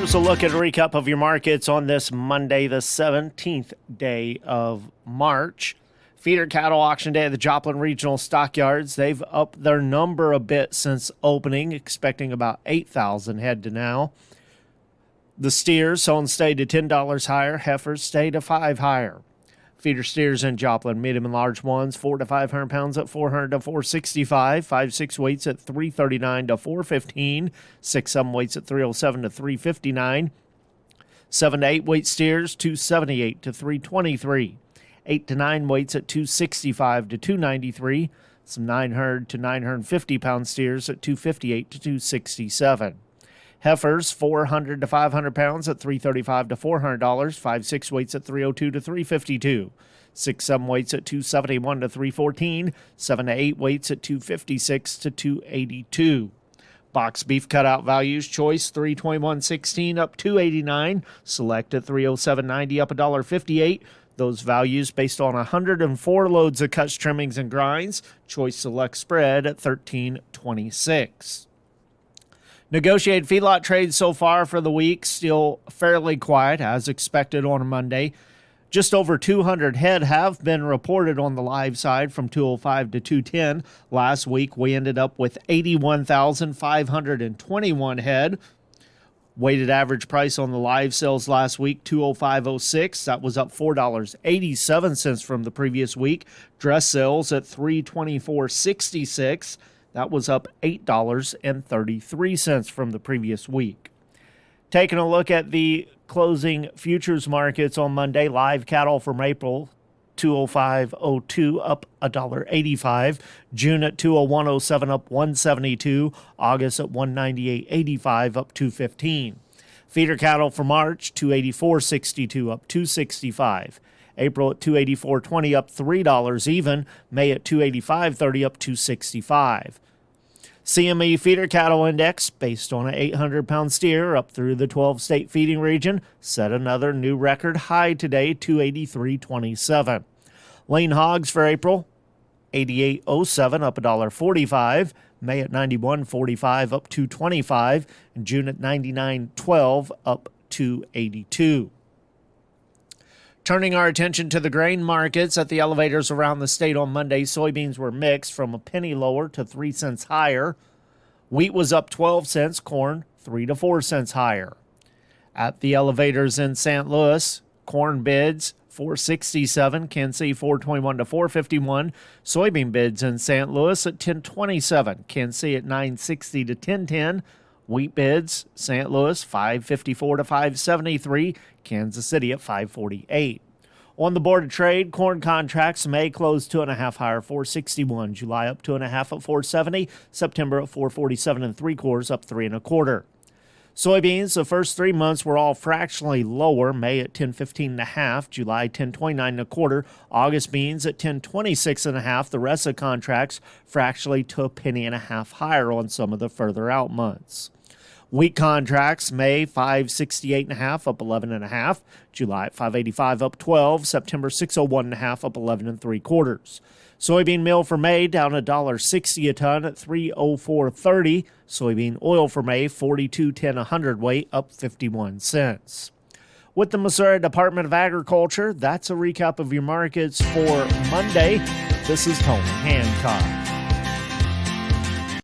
Here's a look at a recap of your markets on this Monday, the 17th day of March. Feeder cattle auction day at the Joplin Regional Stockyards. They've upped their number a bit since opening, expecting about 8,000 head to now. The steers sold stayed to $10 higher. Heifers stayed to $5 higher. Feeder steers in Joplin, medium and large ones, 400 to 500 pounds at $400 to $465. 5-6 weights at $339 to $415. 6-7 weights at $307 to $359. 7 to 8 weight steers, $278 to $323. 8 to 9 weights at $265 to $293. Some 900 to 950 pound steers at $258 to $267. Heifers, 400 to 500 pounds at $335 to $400. 5-6 weights at $302 to $352. 6-7 weights at $271 to $314. 7 to 8 weights at $256 to $282. Box beef cutout values: choice $321.16 up $289. Select at $307.90 up $1.58. Those values based on 104 loads of cuts, trimmings, and grinds. Choice select spread at $13.26. Negotiated feedlot trades so far for the week still fairly quiet, as expected on a Monday. Just over 200 head have been reported on the live side from 205 to 210. Last week, we ended up with 81,521 head. Weighted average price on the live sales last week, $205.06. That was up $4.87 from the previous week. Dress sales at $324.66. That was up $8.33 from the previous week. Taking a look at the closing futures markets on Monday, live cattle from April, 205.02 up $1.85. June at 201.07 up $1.72. August at 198.85 up $2.15. Feeder cattle for March, 284.62 up $2.65. April at 284.20 up $3 even. May at 285.30 up $2.65. CME feeder cattle index, based on an 800-pound steer up through the 12-state feeding region, set another new record high today, 283.27. Lean hogs for April, 88.07 up $1.45. May at 91.45 up $2.25. And June at 99.12 up $2.82. Turning our attention to the grain markets at the elevators around the state on Monday, soybeans were mixed from a penny lower to 3 cents higher. Wheat was up 12 cents, corn 3 to 4 cents higher. At the elevators in St. Louis, corn bids $4.67, Kansas City $4.21 to $4.51. Soybean bids in St. Louis at $10.27, Kansas City at $9.60 to $10.10. Wheat bids, St. Louis, $5.54 to $5.73, Kansas City at $5.48. On the Board of Trade, corn contracts, May closed 2.5 higher, $4.61. July up 2.5 at $4.70. September at $4.47 3/4, up 3 1/4. Soybeans, the first 3 months were all fractionally lower. May at $10.15.5, July $10.29 1/4, August beans at $10.26.5. The rest of contracts fractionally to a penny and a half higher on some of the further out months. Wheat contracts, May $5.68.5 up 11.5, July at $5.85 up 12, September $6.01.5 up 11 3/4. Soybean meal for May down $1.60 a ton at $3.0430. Soybean oil for May $42.10 a hundredweight up 51 cents. With the Missouri Department of Agriculture, that's a recap of your markets for Monday. This is Tony Hancock.